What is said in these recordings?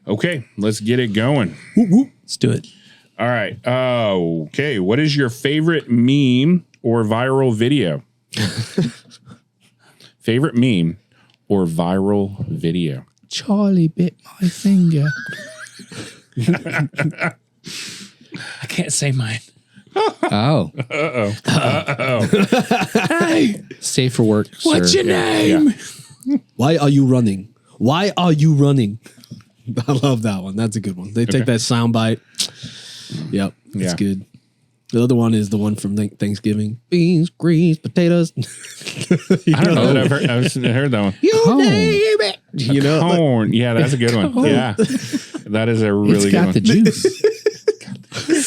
Okay, let's get it going. Whoop, whoop. Let's do it. All right. Okay. What is your favorite meme or viral video? Favorite meme or viral video? Charlie bit my finger. I can't say mine. Oh. Hey, Stay for work, what's sir. your name? Yeah. Why are you running? Why are you running? I love that one. That's a good one. They take that sound bite. Yep, it's Yeah. good. The other one is the one from Thanksgiving. Beans, greens, potatoes. I don't know that I've heard that one. You name it. You know, Corn. Yeah, that's a good one. Yeah. That is a really It's good got one. the juice.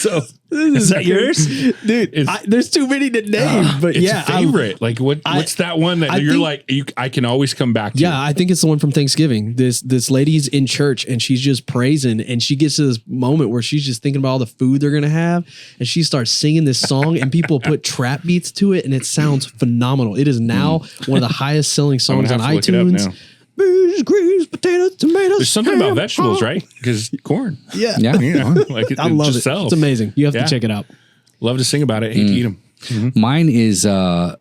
so Is that yours? dude, there's too many to name, but It's yeah, a favorite. What's that one that I you're think- I can always come back to? Yeah, I think it's the one from Thanksgiving. This lady's in church and she's just praising, and she gets to this moment where she's just thinking about all the food they're gonna have, and she starts singing this song, and people put trap beats to it, and it sounds phenomenal. It is now one of the highest selling I'm gonna songs on have to look it up iTunes. now. Beans, greens, potatoes, tomatoes. There's something about ham, vegetables, ham. right? Because corn. Yeah, Yeah. Yeah, like I love just it. sells. It's amazing. You have Yeah. to check it out. Love to sing about it. Hate to eat them. Mine is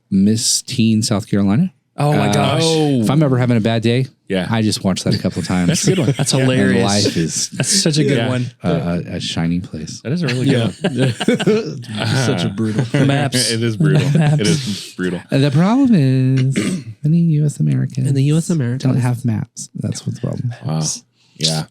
Miss Teen, South Carolina. Oh my gosh. If I'm ever having a bad day, Yeah. I just watch that a couple of times. That's a good one. That's And hilarious. life is That's such a good Yeah. one. a shining place. That is a really good one. Such a brutal. Maps. It is brutal. Maps. It is brutal. The problem is many U.S. Americans And the U.S. Americans don't have maps. That's what's the problem. Wow. Yeah.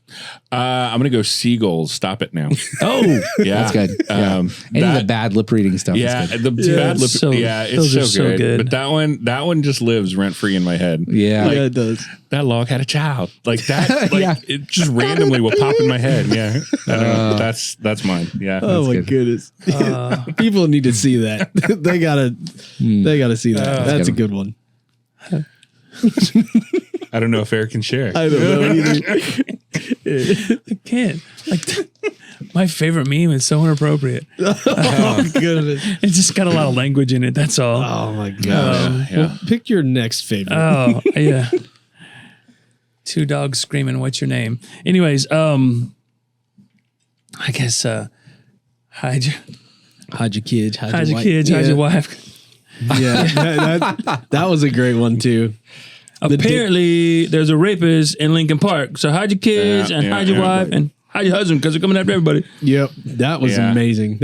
I'm going to go seagulls. Stop it now. Oh, Yeah. that's good. Yeah. Any of the bad lip reading stuff Yeah, is good. the bad lip. so- Yeah, it's those so are so good. good. But that one just lives rent free in my head. Yeah. Yeah, it does. That log had a child. Like that. Like Yeah. it just randomly will pop in my head. Yeah, I don't know. That's mine. Yeah. Oh my good. goodness! People need to see that. They gotta see that. That's a good one. I don't know if Eric can share. I don't know either. I can't. Like, my favorite meme is so inappropriate. Oh goodness! It's just got a lot of language in it. That's all. Oh my god! Yeah. Well, pick your next favorite. Oh, yeah. Two dogs screaming, "What's your name?" Anyways, I guess hide Hide your kids. your wife. kids, hide your wife. Yeah, that was a great one too. Apparently, there's a rapist in Lincoln Park, so hide your kids and hide your wife and hide your husband because they're coming after everybody. Yep, that was Yeah. amazing.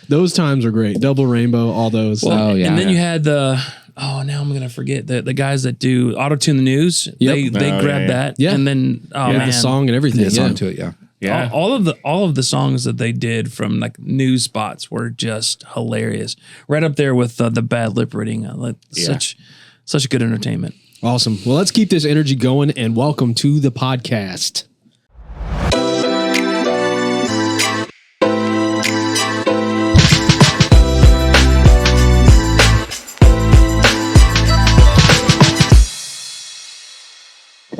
Those times are great. Double Rainbow, all those. Oh, yeah. And then you had the now I'm gonna forget the guys that do auto tune the news. Yep. They Oh, grabbed yeah. that, Yeah. and then man, the song and everything. It's Yeah. onto it, yeah. Yeah. all of the songs that they did from like news spots were just hilarious. Right up there with the bad lip reading. Such good entertainment. Awesome. Well, let's keep this energy going and welcome to the podcast.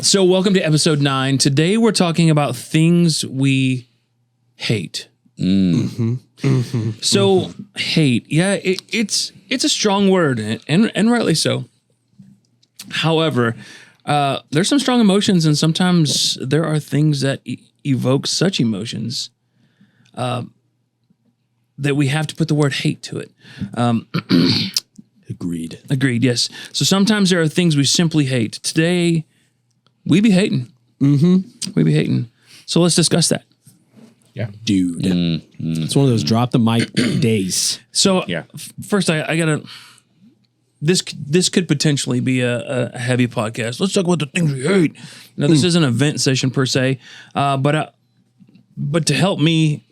So welcome to episode 9. Today we're talking about things we hate. So hate, yeah, it's a strong word, and rightly so. However, there's some strong emotions, and sometimes there are things that evoke such emotions that we have to put the word hate to it. Agreed. Agreed, yes. So sometimes there are things we simply hate. Today, we be hating. We be hating. So let's discuss that. Yeah. Dude. It's one of those drop the mic days. So Yeah. first, I gotta. This could potentially be a heavy podcast. Let's talk about the things we hate. Now, this isn't an event session per se, but to help me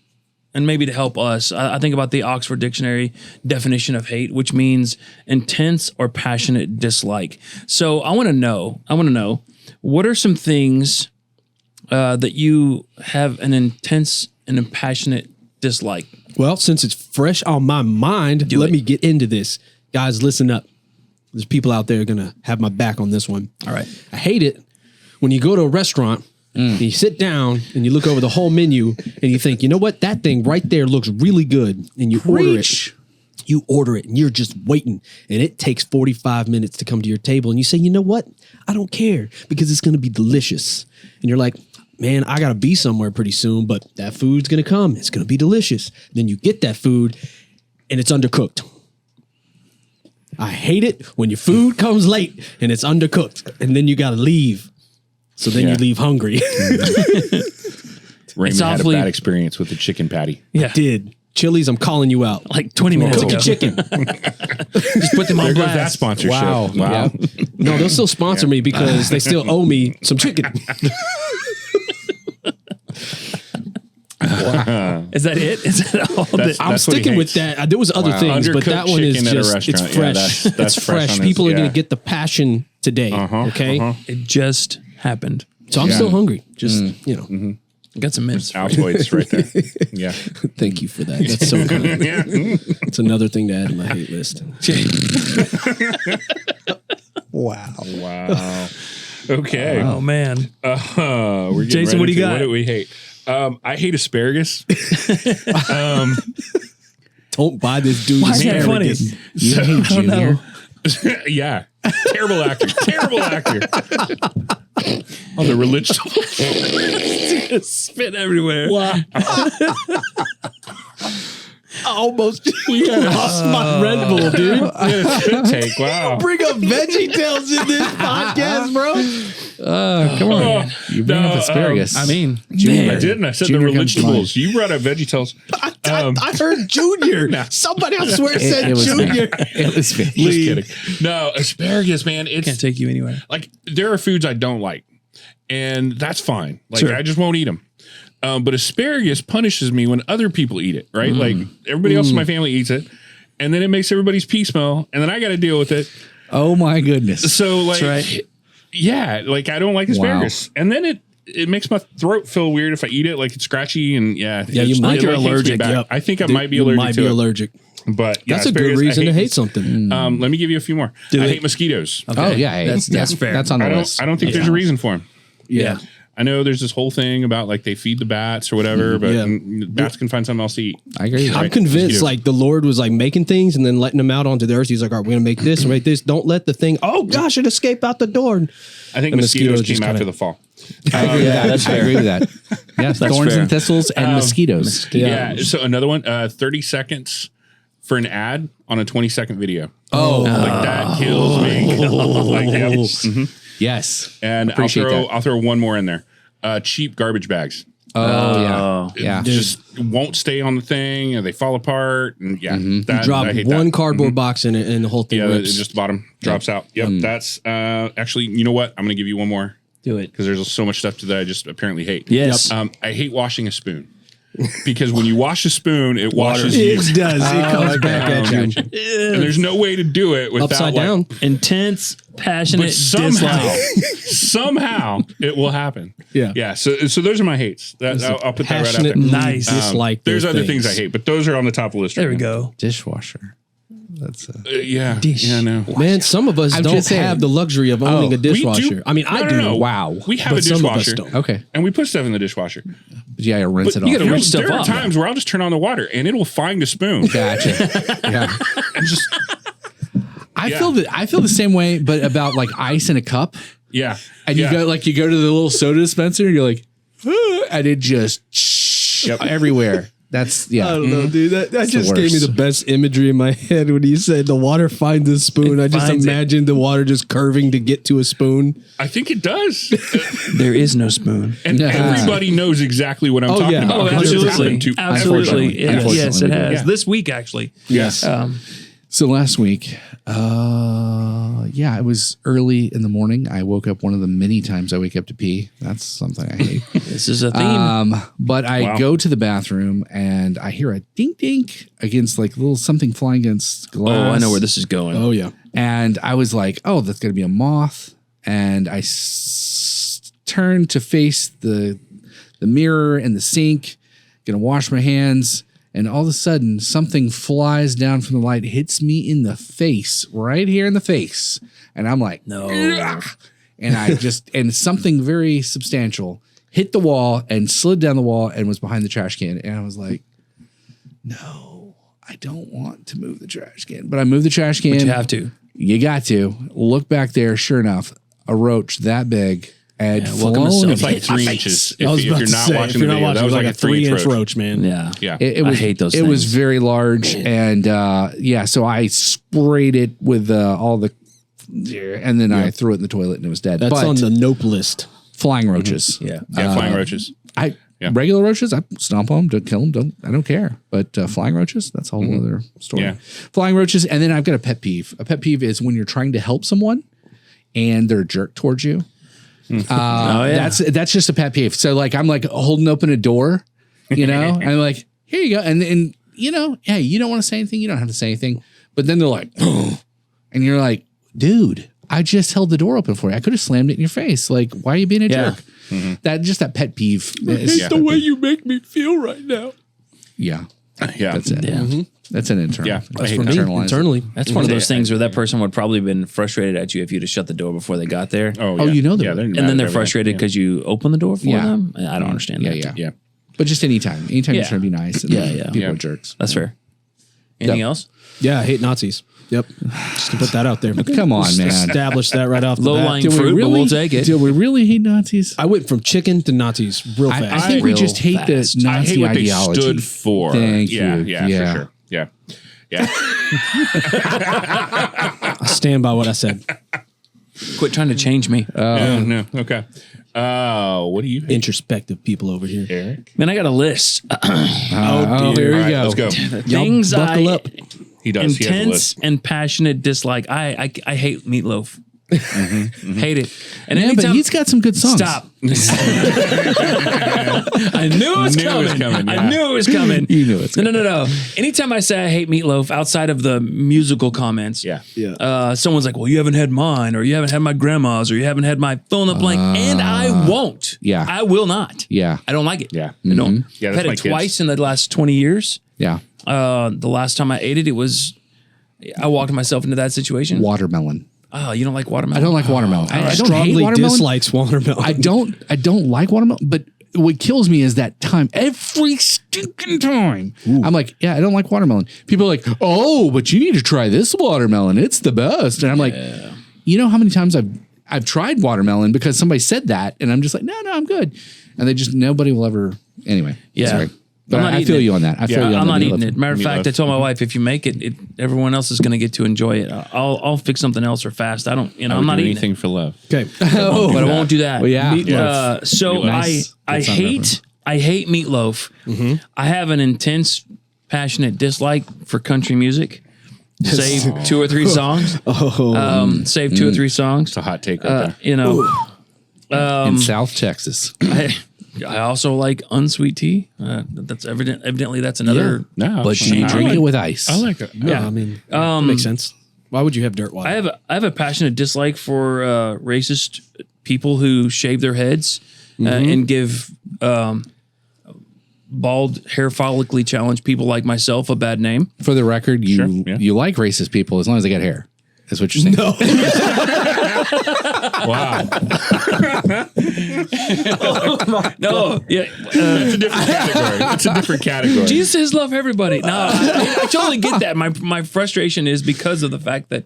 and maybe to help us, I think about the Oxford Dictionary definition of hate, which means intense or passionate dislike. So I want to know, what are some things that you have an intense and passionate dislike? Well, since it's fresh on my mind, let me get into this. Guys, listen up. There's people out there going to have my back on this one. All right. I hate it when you go to a restaurant and you sit down and you look over the whole menu and you think, you know what? That thing right there looks really good. And you order it. You order it and you're just waiting and it takes 45 minutes to come to your table and you say, you know what? I don't care because it's going to be delicious. And you're like, man, I gotta be somewhere pretty soon, but that food's gonna come. It's gonna be delicious. Then you get that food and it's undercooked. I hate it when your food comes late and it's undercooked, and then you gotta leave. So then you leave hungry. Raymond had a awfully- bad experience with the chicken patty. Yeah. Did. Chili's, I'm calling you out. Like 20 minutes Cook ago. your chicken. Just put them on There goes that blast. sponsorship. Wow. Wow. No, they'll still sponsor me because they still owe me some chicken. Is that it? Is that all? That's- I'm what he sticking with hates. that. There was other things, but Undercooked that one is chicken at a just, it's restaurant. Yeah, fresh. that's It's fresh fresh. on his- People are going yeah. to get the passion today. Okay. It just happened. So I'm still hungry. Just, you know. Got some mints. Altoids right there. Yeah. Thank you for that. That's so kind. Yeah. It's another thing to add to my hate list. Wow. Wow. Okay. Oh man. We're getting Jason, right what do you into got? What do we hate? I hate asparagus. Don't buy this dude's Why is that funny? asparagus. You hate I don't know. Junior? Yeah. Terrible actor. Terrible actor. Oh, the religious. Spit everywhere. Wow. I almost lost my Red Bull, dude. Take. Wow. Bring up Veggie Tales in this podcast, bro. Come on. You bring up asparagus. I mean, I didn't. I said Junior the comes to religionables. You brought up VeggieTales. I heard Junior. Somebody, I swear, said it was me. Junior. It was me. Just kidding. No, asparagus, man. can't It's take you anywhere. like there are foods I don't like, and that's fine. Like Sure. I just won't eat them. But asparagus punishes me when other people eat it. Right? Like everybody else in my family eats it, and then it makes everybody's pee smell, and then I got to deal with it. Oh my goodness. So like, right. yeah, like I don't like asparagus, and then it makes my throat feel weird if I eat it. Like it's scratchy, and Yeah, it's- you might it be like, takes me allergic. back. Yep. I think I Dude, might be you allergic might to be it. allergic. But yeah, That's a good asparagus, reason to I hate something. Let me give you a few more. Do I it. hate mosquitoes. Oh, yeah. That's fair. That's on the I list. don't think there's a reason for them. Yeah. I know there's this whole thing about like they feed the bats or whatever, but Yeah. bats can find something else to eat. I agree. I'm Right. convinced Mosquitoes. like the Lord was like making things and then letting them out onto the earth. He's like, all right, we're going to make this and make this. Don't let the thing, oh gosh, it escaped out the door. I think The mosquitoes mosquitoes came just after kinda- the fall. I agree with that. I agree with that. Yeah, thorns fair. and thistles and mosquitoes. Yeah. So another one, 30 seconds for an ad on a 20-second video. Oh, Like that kills me. Like, yep. Mhm. yes. And Appreciate that. I'll throw one more in there. Cheap garbage bags. Oh, yeah. It just won't stay on the thing, and they fall apart. And yeah, that, Drop I hate one that. cardboard box in it and the whole thing Yeah, rips. just the bottom drops out. Yep, that's actually. You know what? I'm going to give you one more Do it. because there's so much stuff that I just apparently hate. Yes. I hate washing a spoon because when you wash a spoon, it washes you, It does. It comes back at you. and there's no way to do it without Upside like, down. Intense, passionate But somehow, dislike. somehow it will happen. Yeah. yeah. So those are my hates. That I'll put that right out Passionate, there. Nice. dislike. There's those other things I hate, but those are on the top of the list. There right we now. go. Dishwasher. That's Yeah, Dish. yeah, no. Man, some of us I'm don't just saying. have the luxury of owning a We do- dishwasher. I mean, I No, do. no, no. Wow. We have a But some of us dishwasher, don't. okay. and we put stuff in the dishwasher. But yeah, I rinse it You off. gotta rinse stuff there are up. times where I'll just turn on the water and it will find a spoon. Gotcha. Yeah. And just I feel the same way, but about like ice in a cup. yeah, And yeah. you go to the little soda dispenser and you're like, "Ah," and it just everywhere. That's I don't know, dude. That the just gave me worst. the best imagery in my head when you said the water finds a spoon. I just finds it. imagined the water just curving to get to a spoon. I think it does, There is no spoon. and everybody knows exactly what I'm talking yeah. about. Oh, because it's absolutely. happened to Absolutely. everybody. It- Unfortunately. yes, it has. Yeah. This week, actually. Yes. So last week, it was early in the morning. I woke up one of the many times I wake up to pee. That's something I hate. This is a theme. But I Wow. go to the bathroom and I hear a dink dink against like little something flying against glass. Oh, I know where this is going. Oh yeah. And I was like, oh, that's going to be a moth. And I turned to face the mirror and the sink, going to wash my hands. And all of a sudden, something flies down from the light, hits me in the face, right here in the face. And I'm like, No. "Ugh." And I just, and something very substantial hit the wall and slid down the wall and was behind the trash can. And I was like, no, I don't want to move the trash can. But I moved the trash can. But you have to. You got to. Look back there. Sure enough, a roach that big and welcome to flown. Sylvia. It's like hit my 3 face. inches. I was If about you're to not say, watching if the you're not video, watching, that was like a 3-inch 3-inch roach, man. Yeah. Yeah. It I was, hate those It was things. very large, and so I sprayed it with all the, and then I threw it in the toilet, and it was dead. That's but on the nope list. flying roaches. Yeah. Yeah, flying roaches. Regular roaches, I stomp them, don't kill them, I don't care. But flying roaches, that's a whole other story. Yeah. Flying roaches, and then I've got a pet peeve. A pet peeve is when you're trying to help someone and they're a jerk towards you. That's just a pet peeve. So like I'm like holding open a door, and I'm like, here you go, and hey, you don't want to say anything, you don't have to say anything, but then they're like, oh, and you're like, dude, I just held the door open for you. I could have slammed it in your face. Like, why are you being a jerk? That pet peeve. the way you make me feel right now. Yeah, Yeah. that's it. Yeah. That's an internal. Yeah. I That's hate for me, internalizing. internally. That's one of those things where that person would probably been frustrated at you if you'd have shut the door before they got there. Oh, Oh, yeah. you know that. Yeah, And And then they're frustrated because you open the door for Yeah. them. I don't understand that. Yeah. Yeah. But just anytime you're Yeah. trying to be nice. And Yeah. People Yeah. are jerks. That's fair. Anything Yep. else? Yeah, I hate Nazis. Yep. Just to put that out there. Come on, man. Establish that right off the bat. Low-lying fruit, but we'll take it. Do we really hate Nazis? I went from chicken to Nazis real fast. I think we Real just hate fast. the I Nazi hate what ideology. they stood for. Thank yeah, you. Yeah, Yeah. for sure. Yeah. Yeah. I stand by what I said. Quit trying to change me. No. Okay. What do you hate, Introspective people over here. Eric? Man, I got a list. Oh, here All we right, go. let's go. Things buckle I up. He does. He has a intense list. and passionate dislike. I hate meatloaf. Hate it. And Yeah, but anytime he's got some good songs. stop. I knew it was Knew it was coming. coming, yeah. I knew it was coming. You knew it's No. Anytime I say I hate meatloaf outside of the musical comments, Yeah. Yeah. someone's like, well, you haven't had mine, or you haven't had my grandma's, or you haven't had my fill in the blank, and I won't. yeah. I will not. Yeah. I don't like it. Yeah. I don't. Yeah, I've that's had my it kids. twice in the last 20 years. Yeah. The last time I ate it was I walked myself into that situation. Watermelon. Oh, you don't like watermelon? I don't like watermelon. I don't hate Strongly watermelon. dislikes watermelon. I don't like watermelon, but what kills me is that time, every stinking time. I'm like, yeah, I don't like watermelon. People are like, oh, but you need to try this watermelon. It's the best. And I'm like, you know how many times I've tried watermelon because somebody said that, and I'm just like, no, I'm good. And nobody will ever. Anyway, Yeah. sorry. But I'm not I eating feel it. you on that. I feel you on I'm the not eating meatloaf. it. Matter of fact, I told my wife, if you make it, everyone else is going to get to enjoy it. I'll fix something else or fast. I don't, I'm not eating anything it, for love. Okay. but I won't do that. Well, yeah. So Nice. I That's not hate meatloaf. I have an intense, passionate dislike for country music. Save 2 or 3 songs. Save 2 or 3 songs. It's a hot take right there. In South Texas. I also like unsweet tea. That's evidently that's another. No, But you drink it with ice. I like it. Yeah, I mean, that makes sense. Why would you have dirt water? I have a passionate dislike for racist people who shave their heads and give bald, hair follically challenged people like myself a bad name. For the record, you yeah. you like racist people as long as they got hair. That's what you're saying. No. Wow. No, yeah, It's a different category. It's a different category. Jesus says love everybody. No, I totally get that. My frustration is because of the fact that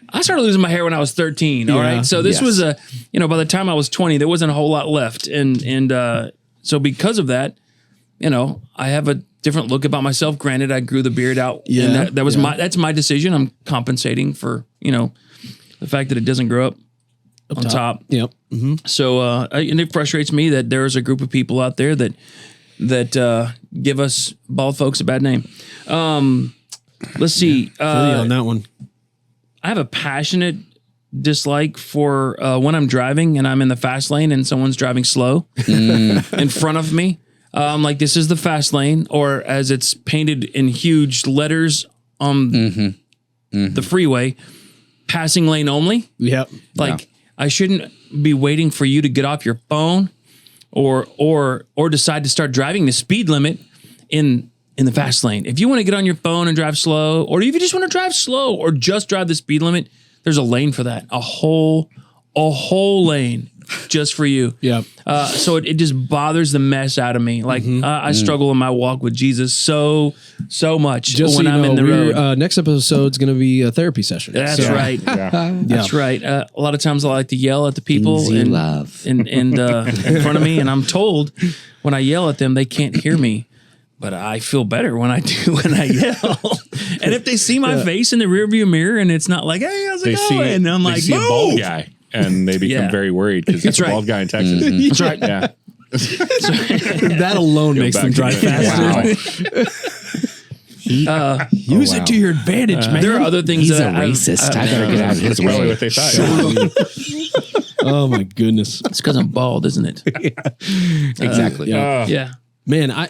I started losing my hair when I was 13. All right, so this was by the time I was 20, there wasn't a whole lot left, and so because of that, I have a different look about myself. Granted, I grew the beard out. Yeah, and that was that's my decision. I'm compensating for the fact that it doesn't grow up on top. Yep. So and it frustrates me that there's a group of people out there that give us bald folks a bad name. Let's see. On that one. I have a passionate dislike for when I'm driving and I'm in the fast lane and someone's driving slow in front of me. Like this is the fast lane, or as it's painted in huge letters on the freeway, passing lane only. Yep. Like I shouldn't be waiting for you to get off your phone or decide to start driving the speed limit in the fast lane. If you want to get on your phone and drive slow, or if you just want to drive slow or just drive the speed limit, there's a lane for that. A whole lane just for you. Yeah. So it just bothers the mess out of me. Like I struggle in my walk with Jesus so much Just when so you I'm know, in the road. next episode's going to be a therapy session. That's So- right. Yeah. That's right. A lot of times I like to yell at the people in front of me, and I'm told when I yell at them, they can't hear me. But I feel better when I do when I yell. And if they see my face in the rearview mirror and it's not like, hey, how's it going? And I'm like, see a bald guy and they become Yeah. very worried because it's a right. bald guy in Texas. That's right. Yeah. That alone makes them drive faster. Use it to your advantage, man. There are other things He's a that racist. I better get out of his That's probably way. what they thought. Oh my goodness. It's because I'm bald, isn't it? Exactly. Yeah. Yeah. Man, I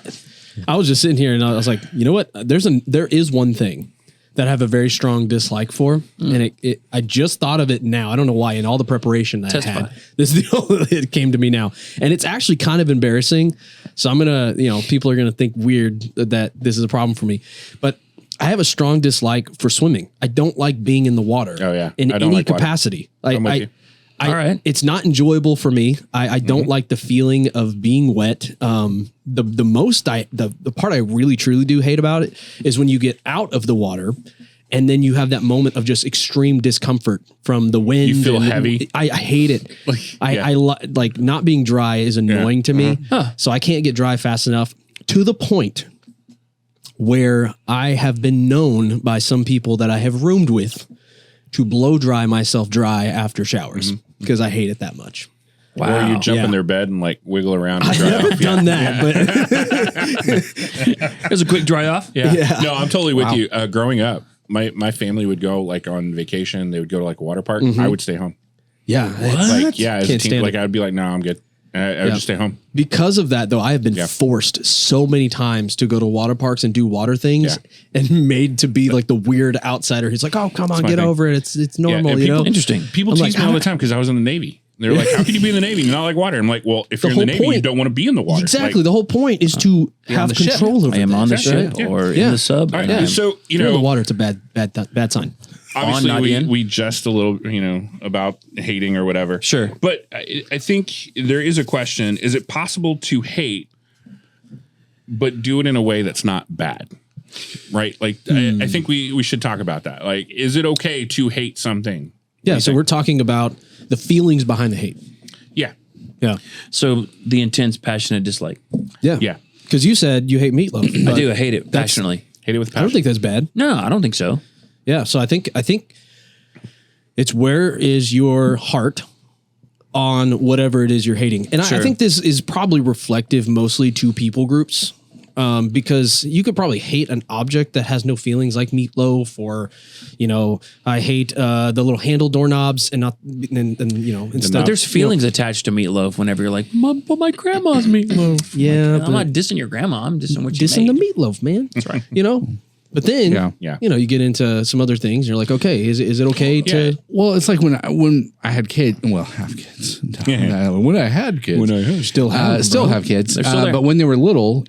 was just sitting here and I was like, you know what? There is one thing that I have a very strong dislike for, and I just thought of it now. I don't know why. In all the preparation that I Testify. had, it came to me now, and it's actually kind of embarrassing. So I'm gonna, people are gonna think weird that this is a problem for me, but I have a strong dislike for swimming. I don't like being in the water. Oh, yeah. In I don't any like water. capacity. I'm with you. All right. It's not enjoyable for me. I don't like the feeling of being wet. The part I really truly do hate about it is when you get out of the water and then you have that moment of just extreme discomfort from the wind. You feel and heavy. I hate it. I like not being dry is annoying to me. So I can't get dry fast enough to the point where I have been known by some people that I have roomed with to blow dry myself dry after showers because I hate it that much. Or you jump Yeah. in their bed and like wiggle around. And I've dry never off. done that, but There's a quick dry off. Yeah. No, I'm totally with you. Growing up, my family would go like on vacation. They would go to like a water park. I would stay home. yeah. Like, yeah, as a Can't teen, stand like it. I'd be like, no, I'm good. I would just stay home. Because of that, though, I have been forced so many times to go to water parks and do water things and made to be like the weird outsider who's like, oh, come on, my get thing. over it. It's normal, and you know? people, Interesting. People I'm tease like, me all the time because I was in the Navy. They're like, how can you be in the Navy and not like water? I'm like, well, if The you're in the whole Navy, you point- don't want to be in the water. Exactly. Like, The whole point is to have the ship. control over I am that. on the Exactly. ship Yeah. or Yeah. in the sub. all right. Yeah. So, If you're in the water, it's a bad sign. obviously not in. we just a little, about hating or whatever. Sure. But I think there is a question. Is it possible to hate, but do it in a way that's not bad? Right? Like, I think we should talk about that. Like, is it okay to hate something? Yeah. So we're talking about the feelings behind the hate. Yeah. Yeah. So the intense, passionate dislike. Yeah. Yeah. Because you said you hate meatloaf. I but do. I hate it passionately. Hate it with I passion. don't think that's bad. No, I don't think so. Yeah. So I think it's where is your heart on whatever it is you're hating. And I think this is probably reflective mostly to people groups. Because you could probably hate an object that has no feelings like meatloaf or, I hate the little handle doorknobs and not and stuff. But there's feelings attached to meatloaf whenever you're like, but my grandma's meatloaf. Yeah, I'm not dissing your grandma. I'm dissing what you dissing the made. meatloaf, man. That's right. But then, Yeah. you get into some other things. And you're like, okay, is it okay to? Well, it's like when I had kids. Well, have kids. When I had kids, Still have kids. They're still there. But when they were little,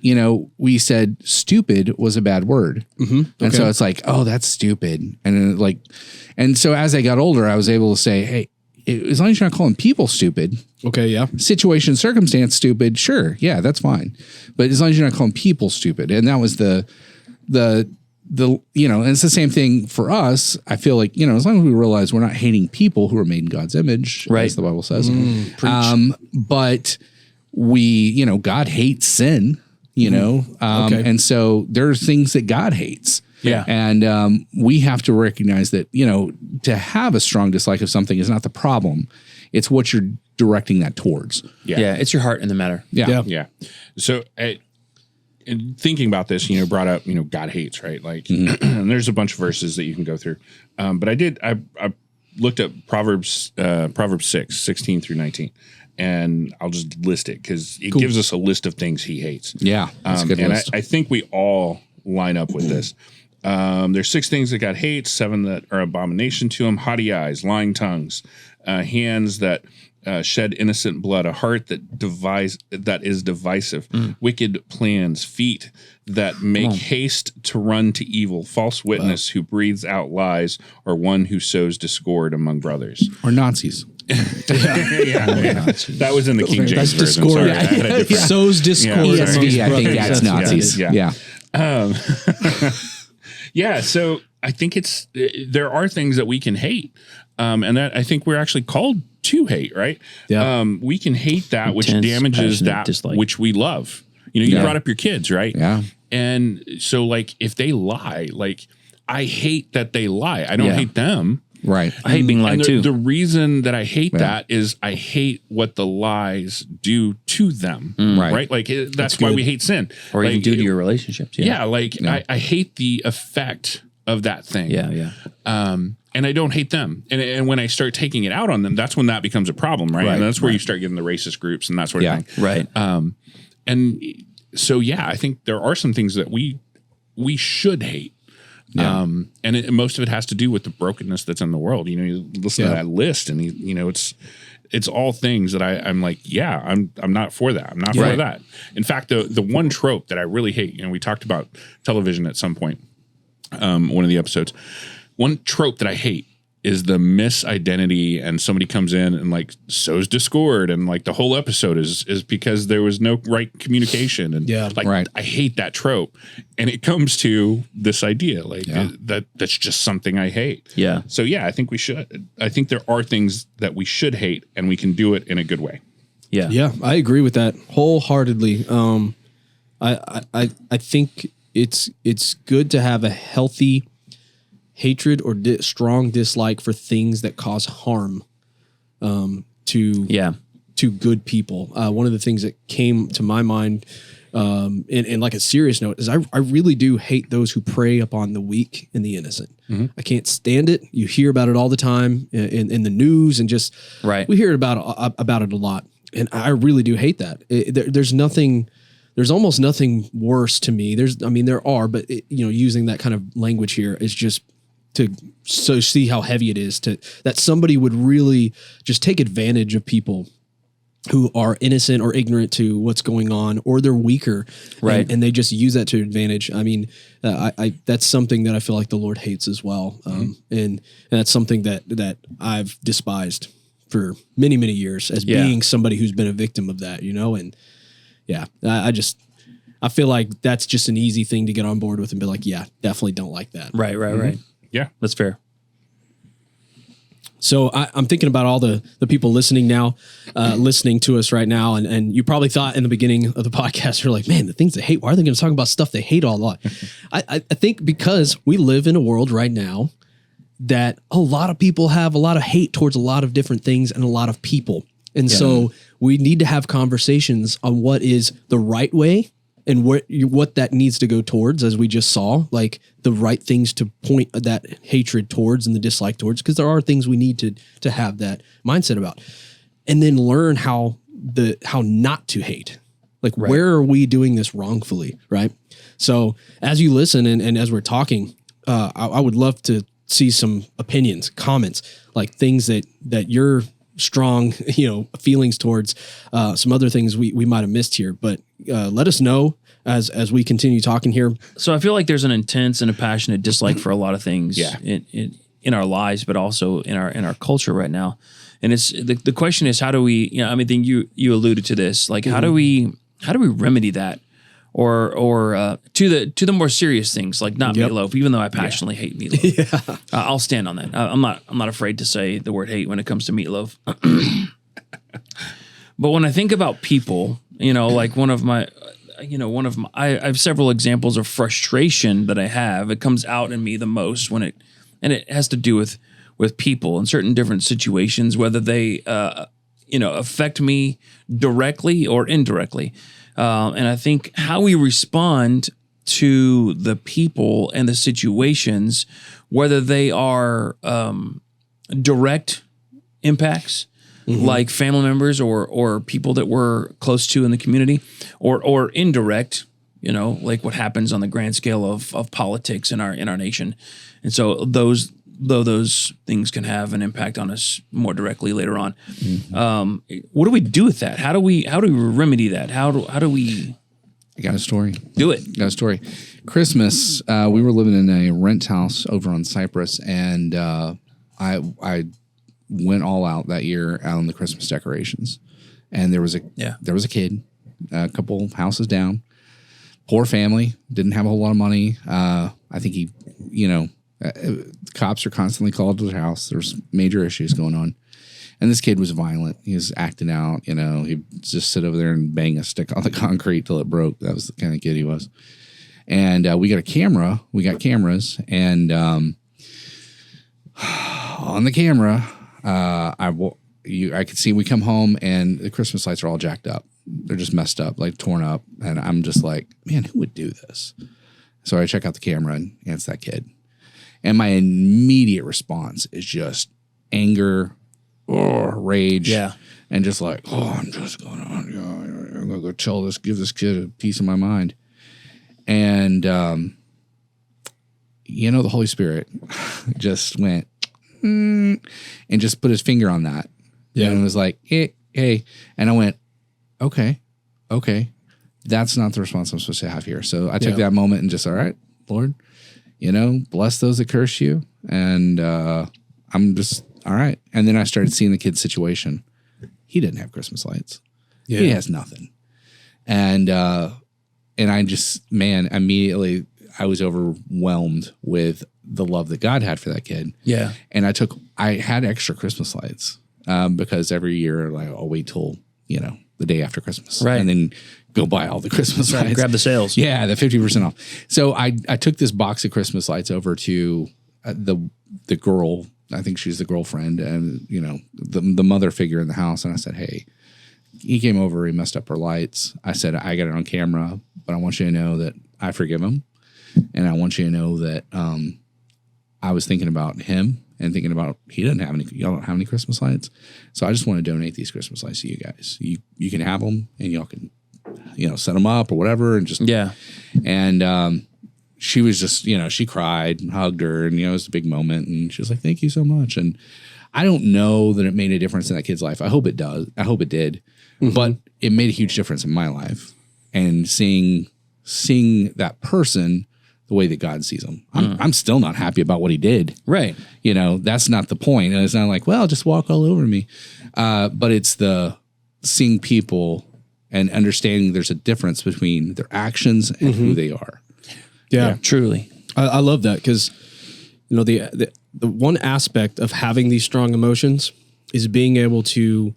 we said stupid was a bad word, and so it's like, oh, that's stupid, and then and so as I got older, I was able to say, hey, as long as you're not calling people stupid, Okay, yeah. situation, circumstance stupid, sure, yeah, that's fine, but as long as you're not calling people stupid, and that was the and it's the same thing for us. I feel like, as long as we realize we're not hating people who are made in God's image, Right. as the Bible says, but we, God hates sin, and so there's things that God hates. Yeah. And we have to recognize that, to have a strong dislike of something is not the problem. It's what you're directing that towards. Yeah. It's your heart in the matter. Yeah. Yeah. So and thinking about this, brought up, God hates, right? Like, and there's a bunch of verses that you can go through. But I looked up Proverbs 6, 16 through 19, and I'll just list it because it gives us a list of things he hates. Yeah. That's a good And list. I think we all line up with this. There's 6 things that God hates, 7 that are abomination to him: haughty eyes, lying tongues, hands that shed innocent blood, a heart that is divisive, wicked plans, feet that make haste to run to evil, false witness who breathes out lies, or one who sows discord among brothers. Or Nazis. That was in the King James That's version. discord. Sorry, I had a different- Sows discord. Yeah, amongst ESV, I think brothers. that's Nazis. Yeah. Yeah. Yeah, so I think there are things that we can hate, and that I think we're actually called to hate, right? Yeah. We can hate that which Intense, damages passionate that dislike. which we love. You know, you Yeah. brought up your kids, right? Yeah. And so, like, if they lie, like, I hate that they lie. I don't Yeah. hate them. Right. I hate being lied And to. the reason that I hate that is I hate what the lies do to them. Right. Like, that's why we hate sin. or like, even due to your relationships. Yeah. Like, I hate the effect of that thing. Yeah. And I don't hate them. And when I start taking it out on them, that's when that becomes a problem, right? And that's where you start getting the racist groups and that sort of thing. Right. And so, yeah, I think there are some things that we should hate. Yeah. And most of it has to do with the brokenness that's in the world. You know, you listen to that list and, you know, it's all things that I'm like, yeah, I'm not for that. I'm not for that. In fact, the one trope that I really hate, you know, we talked about television at some point, one of the episodes. One trope that I hate is the misidentity, and somebody comes in and like sows discord, and like the whole episode is because there was no right communication, and I hate that trope, and it comes to this idea like that's just something I hate. Yeah. So yeah, I think we should. I think there are things that we should hate, and we can do it in a good way. Yeah. Yeah, I agree with that wholeheartedly. I think it's good to have a healthy hatred or strong dislike for things that cause harm to good people. One of the things that came to my mind in like a serious note is I really do hate those who prey upon the weak and the innocent. I can't stand it. You hear about it all the time in the news, and just we hear about it a lot. And I really do hate that. There's almost nothing worse to me. There are, but using that kind of language here is just to see how heavy it is that somebody would really just take advantage of people who are innocent or ignorant to what's going on, or they're weaker, right? And they just use that to advantage. I mean, that's something that I feel like the Lord hates as well, and that's something that I've despised for many, many years as being somebody who's been a victim of that, and I feel like that's just an easy thing to get on board with and be like, yeah, definitely don't like that. Right. Yeah, that's fair. So I'm thinking about all the people listening now, listening to us right now. And you probably thought in the beginning of the podcast, you're like, man, the things they hate, why are they going to talk about stuff they hate all a lot? I think because we live in a world right now that a lot of people have a lot of hate towards a lot of different things and a lot of people. And so we need to have conversations on what is the right way and what that needs to go towards, as we just saw, like the right things to point that hatred towards and the dislike towards, because there are things we need to have that mindset about, and then learn how not to hate. Like, where are we doing this wrongfully, right? So as you listen and as we're talking, I would love to see some opinions, comments, like things that you're strong, feelings towards, some other things we might have missed here, but let us know as we continue talking here. So I feel like there's an intense and a passionate dislike for a lot of things in our lives, but also in our culture right now. And it's the question is, how do we, you alluded to this, like how do we remedy that? Or to the more serious things, like not meatloaf, even though I passionately hate meatloaf. I'll stand on that. I'm not afraid to say the word hate when it comes to meatloaf. But when I think about people, like I have several examples of frustration that I have. It comes out in me the most and it has to do with people in certain different situations, whether they affect me directly or indirectly. And I think how we respond to the people and the situations, whether they are direct impacts, like family members or people that we're close to in the community, or indirect, like what happens on the grand scale of politics in our nation. And so those things can have an impact on us more directly later on. What do we do with that? How do we remedy that? How do we? I got a story. Do it. Got a story. Christmas, we were living in a rent house over on Cyprus, and I went all out that year out on the Christmas decorations. And there was a kid, a couple houses down, poor family, didn't have a whole lot of money. I think he, cops are constantly called to the house. There's major issues going on. And this kid was violent. He was acting out, he'd just sit over there and bang a stick on the concrete till it broke. That was the kind of kid he was. And we got a camera. We got cameras. And on the camera, I could see we come home and the Christmas lights are all jacked up. They're just messed up, like torn up. And I'm just like, man, who would do this? So I check out the camera and it's that kid. And my immediate response is just anger or rage. Yeah. And just like, I'm just going on. I'm going to go give this kid a piece of my mind. And, the Holy Spirit just went, and just put his finger on that. Yeah. And it was like, hey. And I went, okay. That's not the response I'm supposed to have here. So I took that moment and just, all right, Lord, bless those that curse you. And I'm just, all right. And then I started seeing the kid's situation. He didn't have Christmas lights. Yeah. He has nothing. And I just, immediately I was overwhelmed with the love that God had for that kid. Yeah. And I had extra Christmas lights because every year, like, I'll wait till, the day after Christmas. Right. And then go buy all the Christmas lights. Grab the sales. Yeah, the 50% off. So I took this box of Christmas lights over to the girl. I think she's the girlfriend and, the mother figure in the house. And I said, hey, he came over, he messed up her lights. I said, I got it on camera, but I want you to know that I forgive him. And I want you to know that I was thinking about him and thinking about y'all don't have any Christmas lights. So I just want to donate these Christmas lights to you guys. You can have them and y'all can, set them up or whatever. And just, and she was just, she cried and hugged her and, it was a big moment. And she was like, thank you so much. And I don't know that it made a difference in that kid's life. I hope it does. I hope it did. Mm-hmm. But it made a huge difference in my life. And seeing that person the way that God sees him. I'm still not happy about what he did. Right. That's not the point. And it's not like, well, just walk all over me. But it's the seeing people and understanding there's a difference between their actions and who they are. Yeah. Truly. I love that because, the one aspect of having these strong emotions is being able to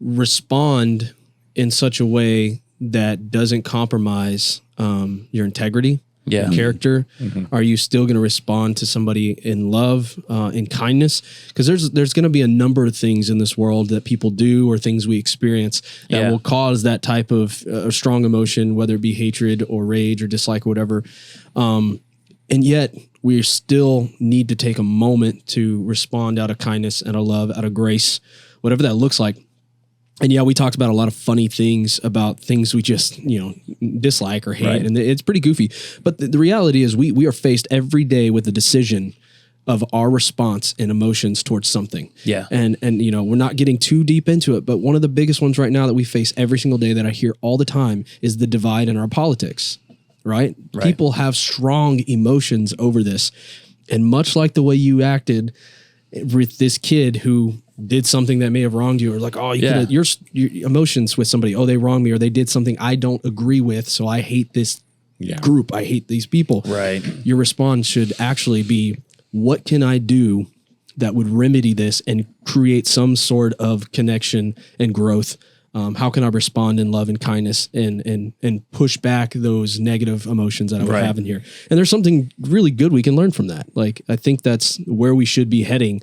respond in such a way that doesn't compromise your integrity. Yeah. Character. Mm-hmm. Are you still going to respond to somebody in love, in kindness? Because there's going to be a number of things in this world that people do or things we experience that will cause that type of strong emotion, whether it be hatred or rage or dislike or whatever. And yet we still need to take a moment to respond out of kindness, out of love, out of grace, whatever that looks like. And we talked about a lot of funny things about things we just, dislike or hate. Right. And it's pretty goofy. But the reality is we are faced every day with the decision of our response and emotions towards something. Yeah. And we're not getting too deep into it, but one of the biggest ones right now that we face every single day that I hear all the time is the divide in our politics, right? People have strong emotions over this. And much like the way you acted with this kid who did something that may have wronged you, or like, your emotions with somebody, they wronged me, or they did something I don't agree with, so I hate this group, I hate these people. Right. Your response should actually be, what can I do that would remedy this and create some sort of connection and growth? How can I respond in love and kindness and push back those negative emotions that I would have in here? And there's something really good we can learn from that. Like, I think that's where we should be heading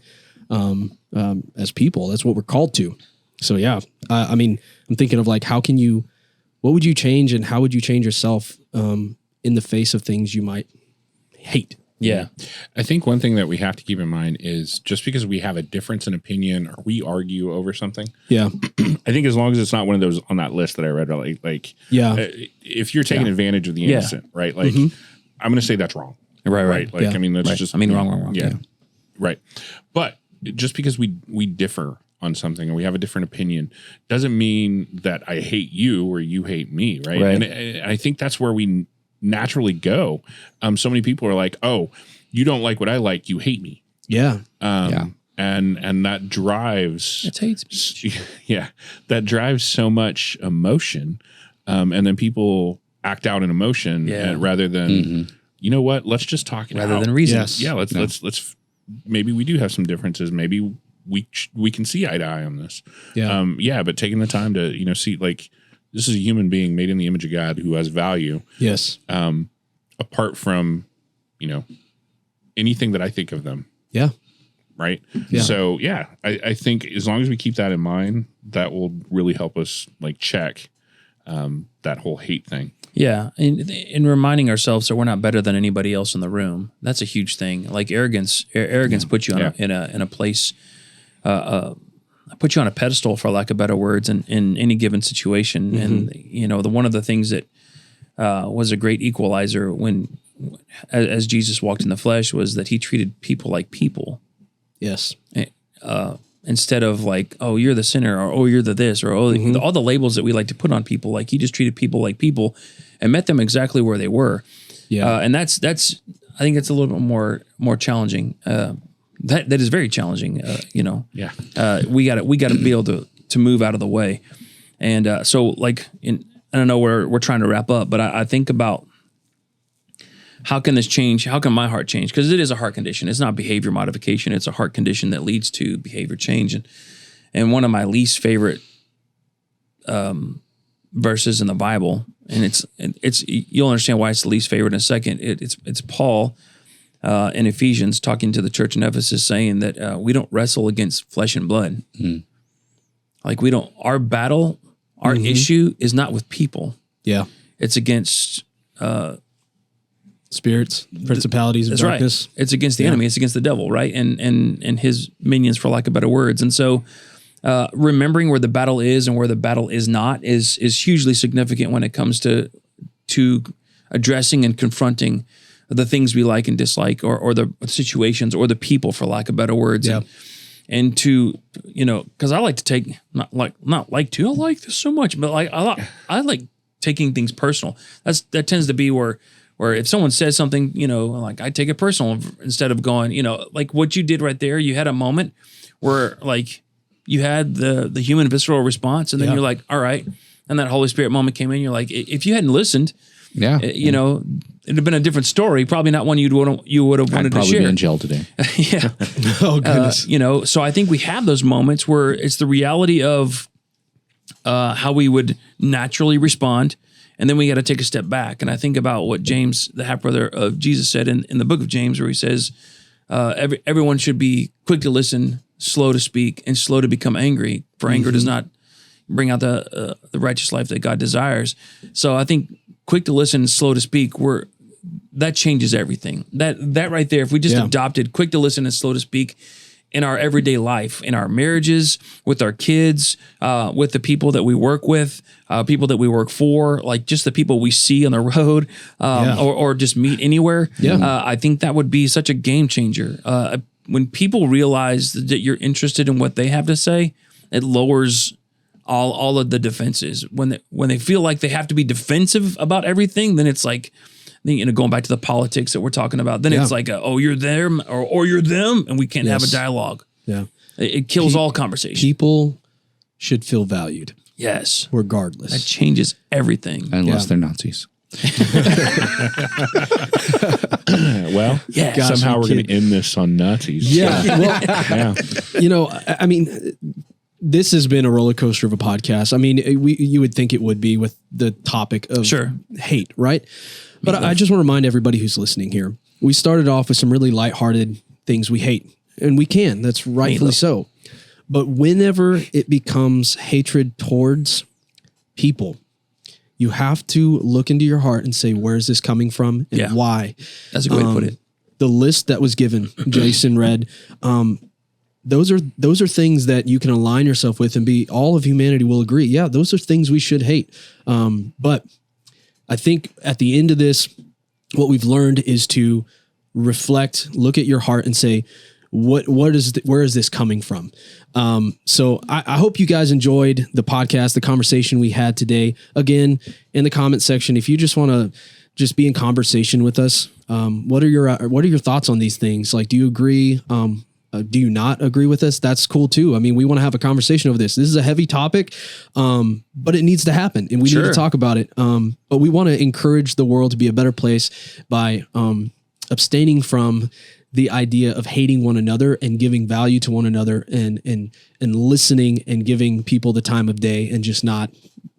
as people. That's what we're called to. So I'm thinking of like, what would you change and how would you change yourself in the face of things you might hate? Yeah. I think one thing that we have to keep in mind is just because we have a difference in opinion or we argue over something. Yeah. I think as long as it's not one of those on that list that I read, if you're taking advantage of the innocent, right? Like, I'm going to say that's wrong. Right. Like, that's just, wrong. Yeah. Right. But just because we differ on something or we have a different opinion doesn't mean that I hate you or you hate me. Right. And I think that's where we naturally go. So many people are like, oh, you don't like what I like, you hate me. Yeah. And and that drives It's hate speech. yeah, that drives so much emotion, and then people act out in emotion rather than you know what, let's just talk it Rather out. than reason. Yes. Yeah, let's maybe we do have some differences. Maybe we can see eye to eye on this. Yeah. But taking the time to see, like, this is a human being made in the image of God who has value. Yes. Apart from anything that I think of them. Yeah. Right. Yeah. So I think as long as we keep that in mind, that will really help us like check that whole hate thing. Yeah, in reminding ourselves that we're not better than anybody else in the room. That's a huge thing. Like arrogance puts you on in a place, put you on a pedestal, for lack of better words, in any given situation. And one of the things that was a great equalizer when, as Jesus walked in the flesh, was that he treated people like people. Yes. Instead of like, oh, you're the sinner, or oh, you're the this, or oh, all the labels that we like to put on people. Like he just treated people like people and met them exactly where they were. Yeah. And that's I think it's a little bit more challenging. That is very challenging. Yeah. We got to be able to move out of the way. And so like I don't know, we're trying to wrap up, but I think about how can this change? How can my heart change? Because it is a heart condition. It's not behavior modification. It's a heart condition that leads to behavior change. And one of my least favorite verses in the Bible, and it's you'll understand why it's the least favorite in a second. It's Paul in Ephesians talking to the church in Ephesus, saying that we don't wrestle against flesh and blood. Like we don't. Our battle, our issue is not with people. Yeah. It's against. Spirits, principalities of That's darkness. right. It's against the enemy. It's against the devil, right? And his minions, for lack of better words. And so, remembering where the battle is and where the battle is not is hugely significant when it comes to addressing and confronting the things we like and dislike, or the situations or the people, for lack of better words. Yeah. And to because I like to take I like this so much, but like I like taking things personal. That tends to be where if someone says something, like I take it personal instead of going, like what you did right there. You had a moment where like you had the human visceral response, and then you're like, all right. And that Holy Spirit moment came in. You're like, if you hadn't listened, it'd have been a different story. Probably not one you would have wanted to Probably share. be in jail today. Yeah. Oh, goodness. So I think we have those moments where it's the reality of how we would naturally respond. And then we got to take a step back. And I think about what James, the half-brother of Jesus, said in the book of James, where he says, everyone should be quick to listen, slow to speak, and slow to become angry. For anger does not bring out the righteous life that God desires. So I think quick to listen, slow to speak, that changes everything. That right there, if we just adopted quick to listen and slow to speak in our everyday life, in our marriages, with our kids, with the people that we work with, people that we work for, like just the people we see on the road, or just meet anywhere. I think that would be such a game changer. When people realize that you're interested in what they have to say, it lowers all of the defenses. When they feel like they have to be defensive about everything, then it's like, going back to the politics that we're talking about, then it's like, oh, you're them or you're them, and we can't have a dialogue. Yeah. It kills all conversation. People should feel valued. Yes. Regardless. That changes everything. Unless they're Nazis. Well, somehow we're going to end this on Nazis. Yeah. Well, I mean, this has been a roller coaster of a podcast. I mean, you would think it would be with the topic of hate, right? But I just want to remind everybody who's listening here, we started off with some really lighthearted things we hate, and we can. That's rightfully so. But whenever it becomes hatred towards people, you have to look into your heart and say, where is this coming from and why? That's a good way to put it. The list that was given, Jason read, those are things that you can align yourself with and all of humanity will agree. Yeah, those are things we should hate. But I think at the end of this, what we've learned is to reflect, look at your heart and say, where is this coming from? So I hope you guys enjoyed the podcast, the conversation we had today. Again, in the comment section, if you just want to just be in conversation with us, what are your thoughts on these things? Like, do you agree? do you not agree with us? That's cool too. I mean, we want to have a conversation over this. This is a heavy topic, but it needs to happen and we need to talk about it. But we want to encourage the world to be a better place by abstaining from the idea of hating one another and giving value to one another and listening and giving people the time of day and just not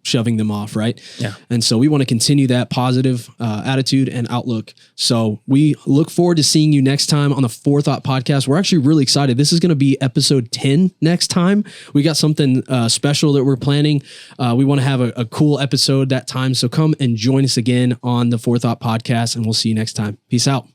shoving them off, right? Yeah. And so we want to continue that positive attitude and outlook. So we look forward to seeing you next time on the 4THOUGHT podcast. We're actually really excited. This is going to be episode 10 next time. We got something special that we're planning. We want to have a cool episode that time. So come and join us again on the 4THOUGHT podcast and we'll see you next time. Peace out.